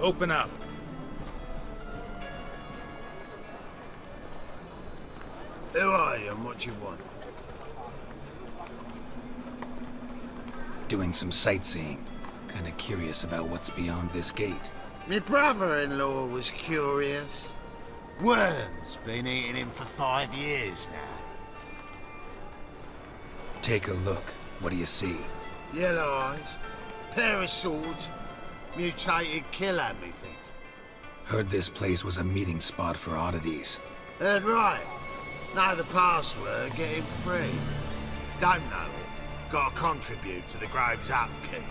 Open up. Who are you and what you want? Doing some sightseeing. Kinda curious about what's beyond this gate. My brother-in-law was curious. Worms been eating him for 5 years now. Take a look. What do you see? Yellow eyes, pair of swords, mutated killer, methinks. Heard this place was a meeting spot for oddities. Heard right. Know the password, get him free. Don't know it. Gotta contribute to the Grove's upkeep.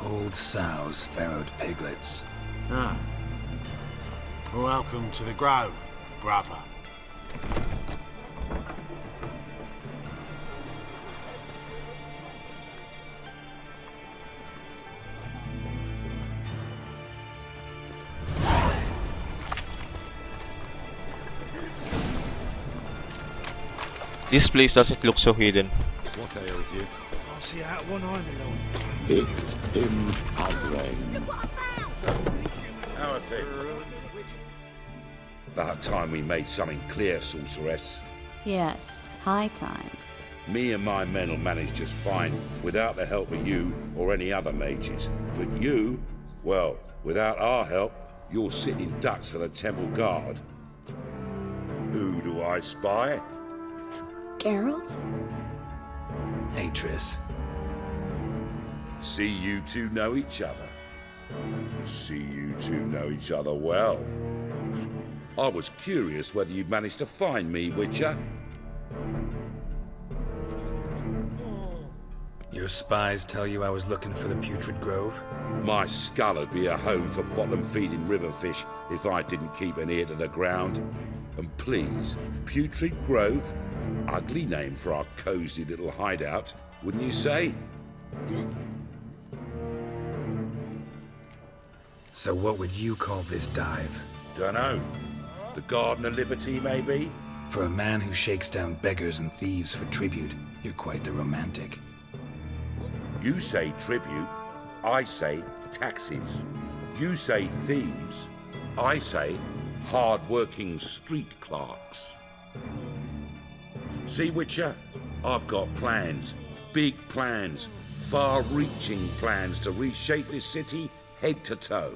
Old sows, farrowed piglets. Ah. Welcome to the Grove, brother. This place doesn't look so hidden. What ails you? I'll see out one eye, my lord. Picked in a brain. How are things? About time we made something clear, sorceress. Yes, high time. Me and my men will manage just fine without the help of you or any other mages. But you, well, without our help, you're sitting ducks for the temple guard. Who do I spy? Geralt? Hey, Triss. See you two know each other. See you two know each other well. I was curious whether you'd managed to find me, Witcher. Your spies tell you I was looking for the Putrid Grove? My skull would be a home for bottom-feeding river fish if I didn't keep an ear to the ground. And please, Putrid Grove? Ugly name for our cosy little hideout, wouldn't you say? So what would you call this dive? Dunno. The Garden of Liberty, maybe? For a man who shakes down beggars and thieves for tribute, you're quite the romantic. You say tribute, I say taxes. You say thieves, I say hard-working street clerks. See, Witcher, I've got plans, big plans, far-reaching plans to reshape this city head to toe.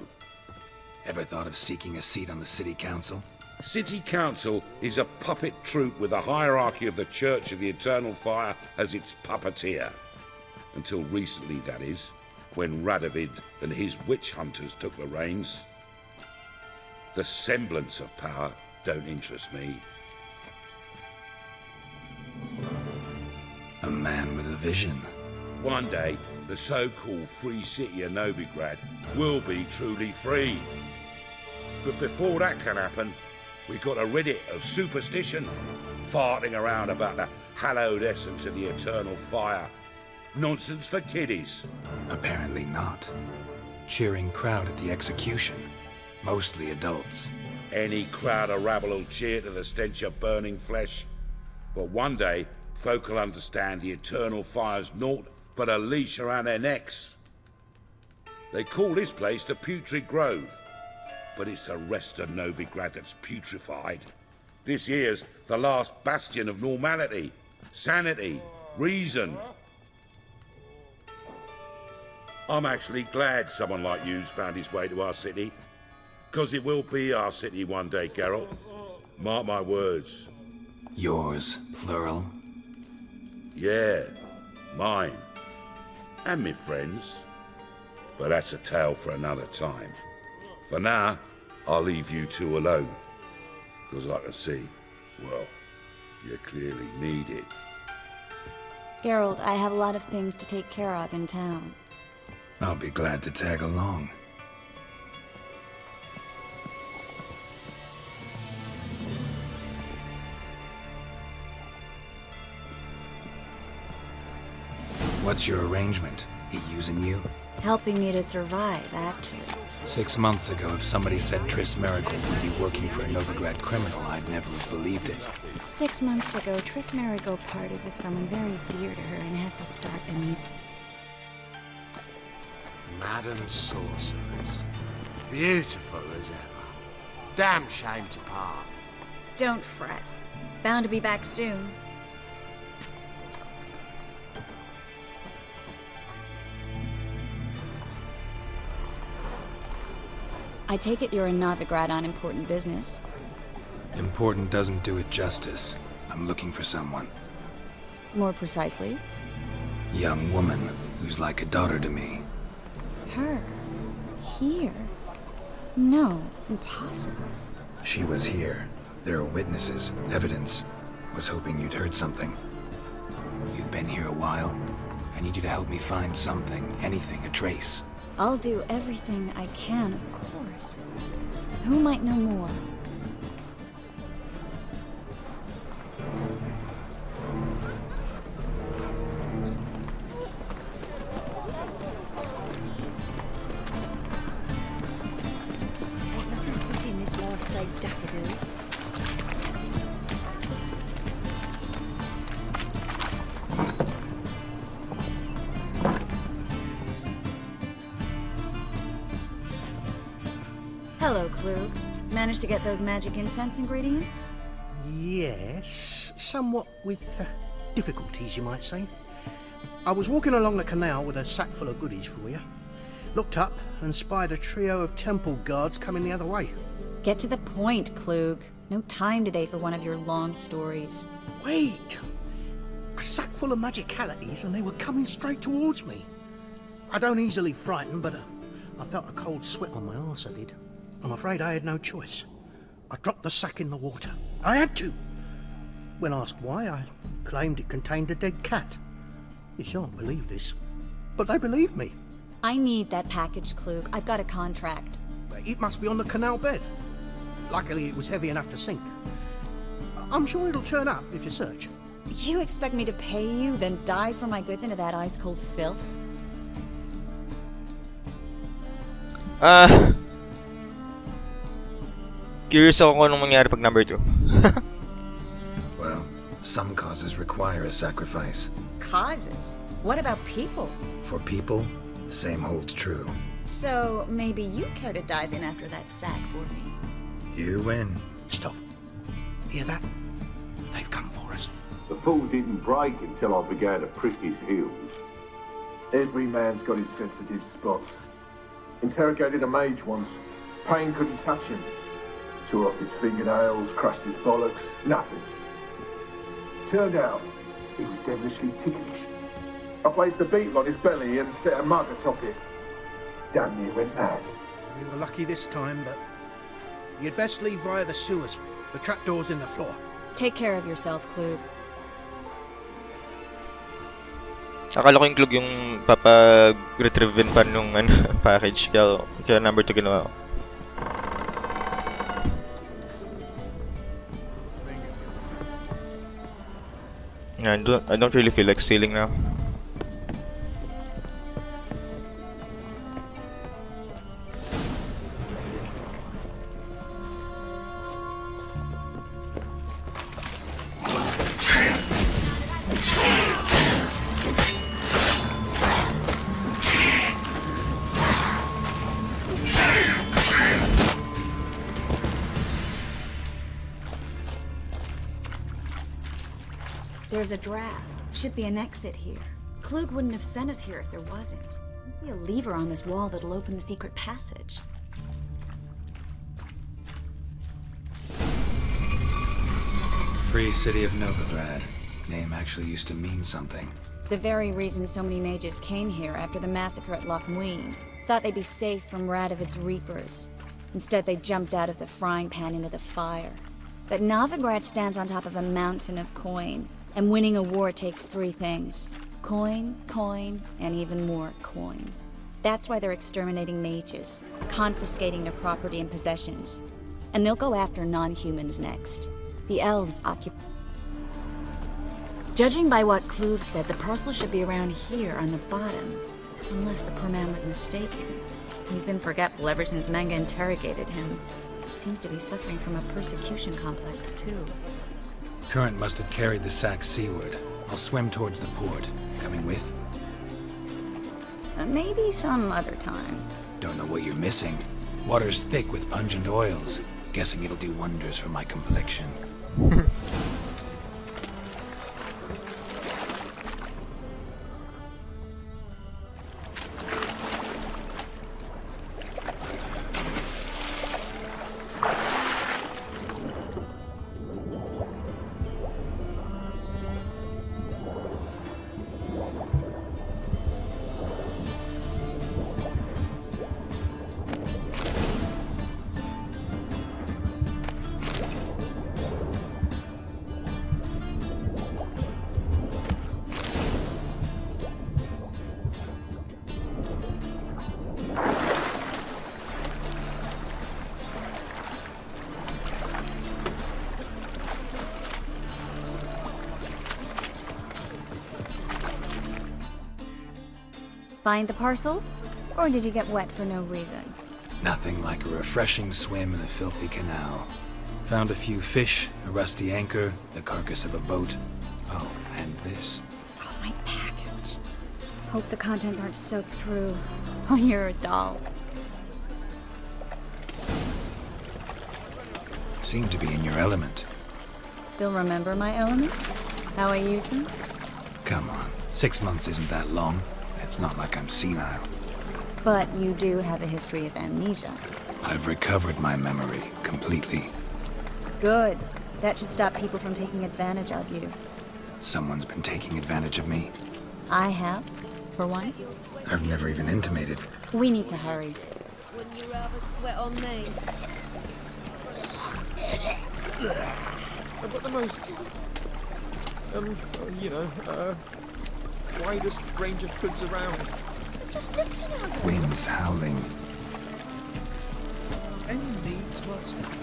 Ever thought of seeking a seat on the city council? City Council is a puppet troupe with the hierarchy of the Church of the Eternal Fire as its puppeteer. Until recently, that is, when Radovid and his witch hunters took the reins. The semblance of power don't interest me. A man with a vision. One day, the so-called free city of Novigrad will be truly free. But before that can happen, we've got to rid it of superstition, farting around about the hallowed essence of the eternal fire. Nonsense for kiddies. Apparently not. Cheering crowd at the execution. Mostly adults. Any crowd of rabble will cheer to the stench of burning flesh. But one day, folk will understand the eternal fire's naught but a leash around their necks. They call this place the Putrid Grove, but it's the rest of Novigrad that's putrefied. This here's the last bastion of normality, sanity, reason. I'm actually glad someone like you's found his way to our city, 'cause it will be our city one day, Geralt. Mark my words. Yours, plural. Yeah, mine. And me friends. But that's a tale for another time. For now, I'll leave you two alone. 'Cause I can see, well, you clearly need it. Geralt, I have a lot of things to take care of in town. I'll be glad to tag along. What's your arrangement? He using you? Helping me to survive, actually. 6 months ago, if somebody said Triss Merigold would be working for a Novigrad criminal, I'd never have believed it. 6 months ago, Triss Merigold parted with someone very dear to her and had to start a new... Madam Sorceress. Beautiful as ever. Damn shame to part. Don't fret. Bound to be back soon. I take it you're in Novigrad on important business. Important doesn't do it justice. I'm looking for someone. More precisely? Young woman who's like a daughter to me. Her? Here? No, impossible. She was here. There are witnesses, evidence. Was hoping you'd heard something. You've been here a while. I need you to help me find something, anything, a trace. I'll do everything I can, of course. Who might know more? Ain't nothing pretty in this life save daffodils. Hello, Kluhg. Managed to get those magic incense ingredients? Yes, somewhat with difficulties, you might say. I was walking along the canal with a sack full of goodies for you. Looked up and spied a trio of temple guards coming the other way. Get to the point, Kluhg. No time today for one of your long stories. Wait! A sack full of magicalities and they were coming straight towards me. I don't easily frighten, but I felt a cold sweat on my arse, I did. I'm afraid I had no choice. I dropped the sack in the water. I had to. When asked why, I claimed it contained a dead cat. You shan't believe this, but they believed me. I need that package, Kluhg. I've got a contract. It must be on the canal bed. Luckily, it was heavy enough to sink. I'm sure it'll turn up if you search. You expect me to pay you, then dive for my goods into that ice-cold filth? Curious ako kung anong mangyari pag number 2. Well, some causes require a sacrifice. Causes? What about people? For people, same holds true. So, maybe you care to dive in after that sack for me? You win. Stop. Hear that? They've come for us. The fall didn't break until I began to prick his heels. Every man's got his sensitive spots. Interrogated a mage once. Pain couldn't touch him. Tore off his fingernails, crushed his bollocks, nothing. Turned out, he was devilishly ticklish. I placed a beetle on his belly and set a mug atop it. Damn near went mad. We were lucky this time, but you'd best leave via the sewers. The trapdoor's in the floor. Take care of yourself, Kluhg. Akala ko yung klug yung papag-retrieve pa nung package. Kaya number 2 ginawa ko. I don't really feel like stealing now. There's a draft. Should be an exit here. Kluhg wouldn't have sent us here if there wasn't. There'd be a lever on this wall that'll open the secret passage. Free city of Novigrad. Name actually used to mean something. The very reason so many mages came here after the massacre at Loch Muin. Thought they'd be safe from Radovid's reapers. Instead, they jumped out of the frying pan into the fire. But Novigrad stands on top of a mountain of coin. And winning a war takes 3 things. Coin, coin, and even more coin. That's why they're exterminating mages, confiscating their property and possessions. And they'll go after non-humans next. The elves occupy... Judging by what Kluhg said, the parcel should be around here on the bottom. Unless the poor man was mistaken. He's been forgetful ever since Manga interrogated him. Seems to be suffering from a persecution complex, too. Current must have carried the sack seaward. I'll swim towards the port. Coming with? Maybe some other time. Don't know what you're missing. Water's thick with pungent oils. Guessing it'll do wonders for my complexion. Find the parcel? Or did you get wet for no reason? Nothing like a refreshing swim in a filthy canal. Found a few fish, a rusty anchor, the carcass of a boat. Oh, and this. Oh, my package. Hope the contents aren't soaked through. Oh, you're a doll. Seem to be in your element. Still remember my elements? How I use them? Come on, 6 months isn't that long. It's not like I'm senile. But you do have a history of amnesia. I've recovered my memory completely. Good. That should stop people from taking advantage of you. Someone's been taking advantage of me. I have, for one. I've never even intimated. We need to hurry. Wouldn't you rather sweat on me? I've got the most, widest range of goods around. Just looking at them. Winds howling. Any needs what's that?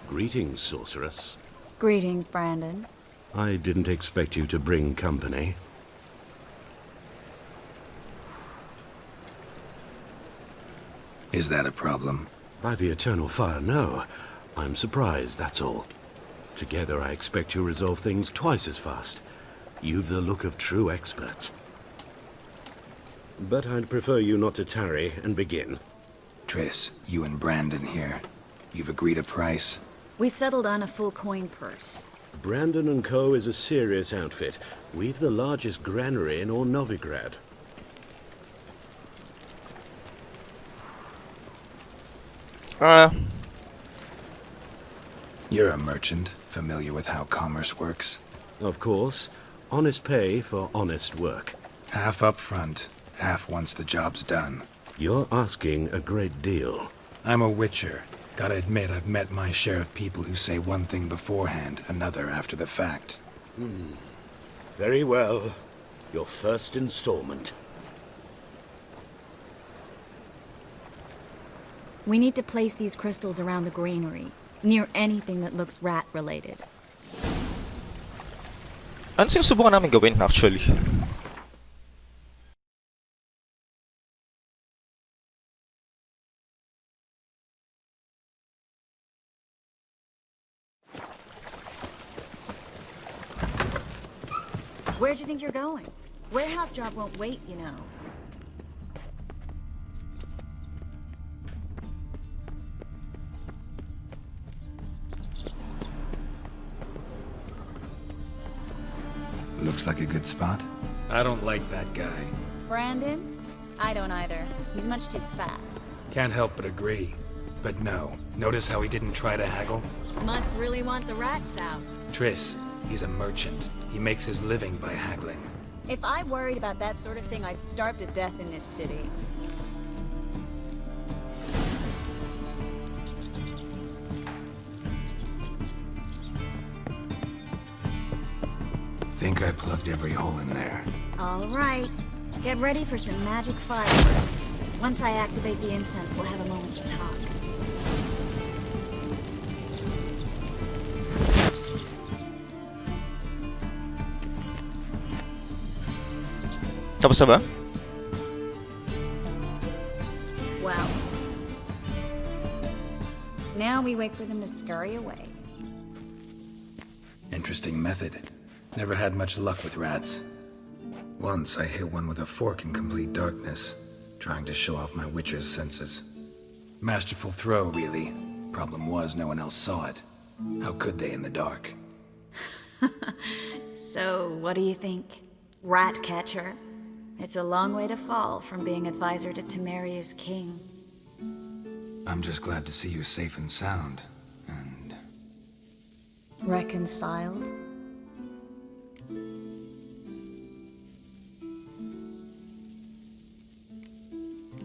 Greetings, sorceress. Greetings, Brandon. I didn't expect you to bring company. Is that a problem? By the eternal fire, no. I'm surprised, that's all. Together, I expect you resolve things twice as fast. You've the look of true experts. But I'd prefer you not to tarry and begin. Triss, you and Brandon here. You've agreed a price? We settled on a full coin purse. Brandon & Co. is a serious outfit. We've the largest granary in all Novigrad. You're a merchant, familiar with how commerce works? Of course. Honest pay for honest work. Half up front, half once the job's done. You're asking a great deal. I'm a witcher. Gotta admit, I've met my share of people who say one thing beforehand, another after the fact. Very well. Your first installment. We need to place these crystals around the granary, near anything that looks rat-related. Ano sinusubukan namin gawin, actually? Where'd you think you're going? Warehouse job won't wait, you know. Looks like a good spot. I don't like that guy. Brandon? I don't either. He's much too fat. Can't help but agree. But no, notice how he didn't try to haggle? Must really want the rats out. Triss, he's a merchant. He makes his living by haggling. If I worried about that sort of thing, I'd starve to death in this city. Think I plugged every hole in there. All right. Get ready for some magic fireworks. Once I activate the incense, we'll have a moment to talk. Tapos na ba? Well, now we wait for them to scurry away. Interesting method. Never had much luck with rats. Once I hit one with a fork in complete darkness, trying to show off my witcher's senses. Masterful throw, really. Problem was, no one else saw it. How could they in the dark? So, what do you think? Rat catcher? It's a long way to fall from being advisor to Temeria's king. I'm just glad to see you safe and sound, and... Reconciled?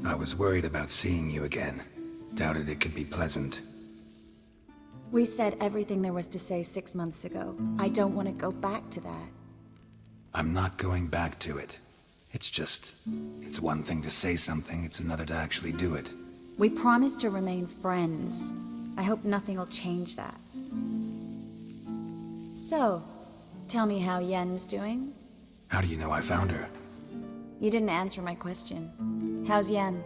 I was worried about seeing you again. Doubted it could be pleasant. We said everything there was to say 6 months ago. I don't want to go back to that. I'm not going back to it. It's one thing to say something, it's another to actually do it. We promised to remain friends. I hope nothing will change that. So, tell me how Yen's doing? How do you know I found her? You didn't answer my question. How's Yen?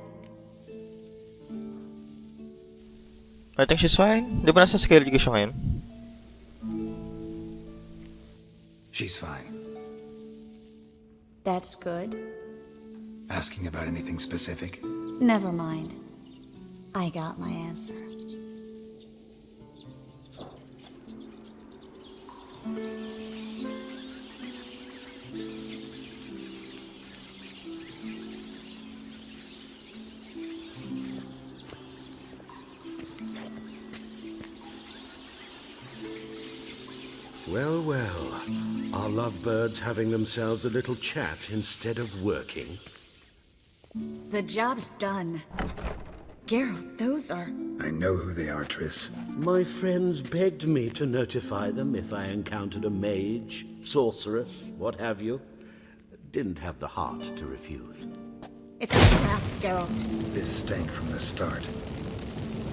I think she's fine. Di ba nasa skrydis siya ngayon? She's fine. That's good. Asking about anything specific? Never mind. I got my answer. Well, well. Are lovebirds having themselves a little chat instead of working? The job's done. Geralt, those are... I know who they are, Triss. My friends begged me to notify them if I encountered a mage, sorceress, what have you. Didn't have the heart to refuse. It's a trap, Geralt. This stank from the start.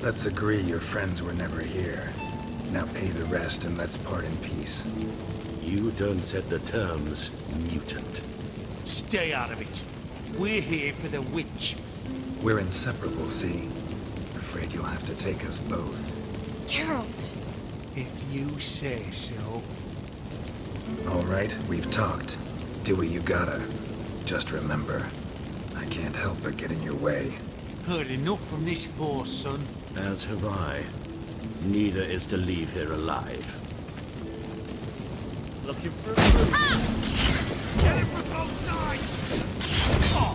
Let's agree your friends were never here. Now pay the rest and let's part in peace. You don't set the terms, mutant. Stay out of it. We're here for the witch. We're inseparable, see? Afraid you'll have to take us both. Geralt! If you say so. All right, we've talked. Do what you gotta. Just remember, I can't help but get in your way. Heard enough from this horse, son. As have I. Neither is to leave here alive. Looking for a move. Get it from both sides! Oh.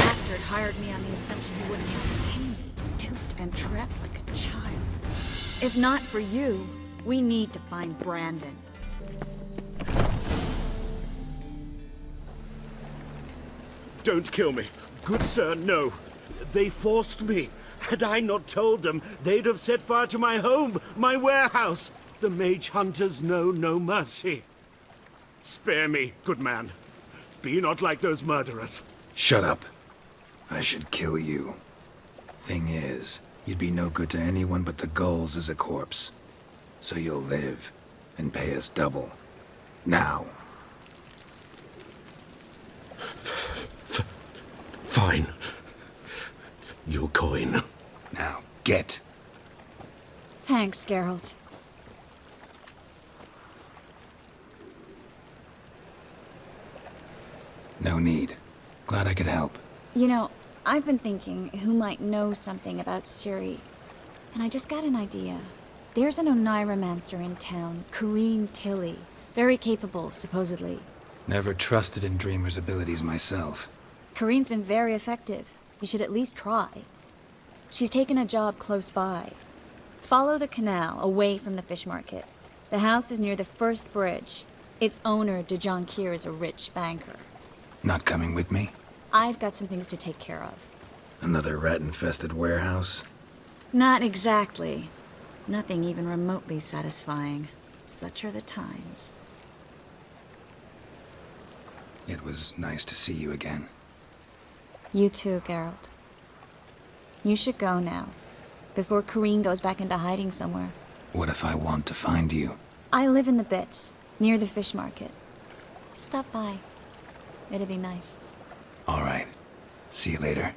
Bastard hired me on the assumption he wouldn't have to pay me, duped and trapped like a child. If not for you, we need to find Brandon. Don't kill me. Good sir, no. They forced me. Had I not told them, they'd have set fire to my home, my warehouse. The mage hunters know no mercy. Spare me, good man. Be not like those murderers. Shut up. I should kill you. Thing is, you'd be no good to anyone but the gulls as a corpse. So you'll live, and pay us double. Now. Fine. Your coin. Now, get. Thanks, Geralt. No need. Glad I could help. You know, I've been thinking who might know something about Ciri. And I just got an idea. There's an Oneiromancer in town, Corrine Tilly. Very capable, supposedly. Never trusted in Dreamer's abilities myself. Corrine's been very effective. You should at least try. She's taken a job close by. Follow the canal, away from the fish market. The house is near the first bridge. Its owner, Dejon Kier, is a rich banker. Not coming with me? I've got some things to take care of. Another rat-infested warehouse? Not exactly. Nothing even remotely satisfying. Such are the times. It was nice to see you again. You too, Geralt. You should go now, before Kareen goes back into hiding somewhere. What if I want to find you? I live in the bits, near the fish market. Stop by. It'd be nice. All right. See you later.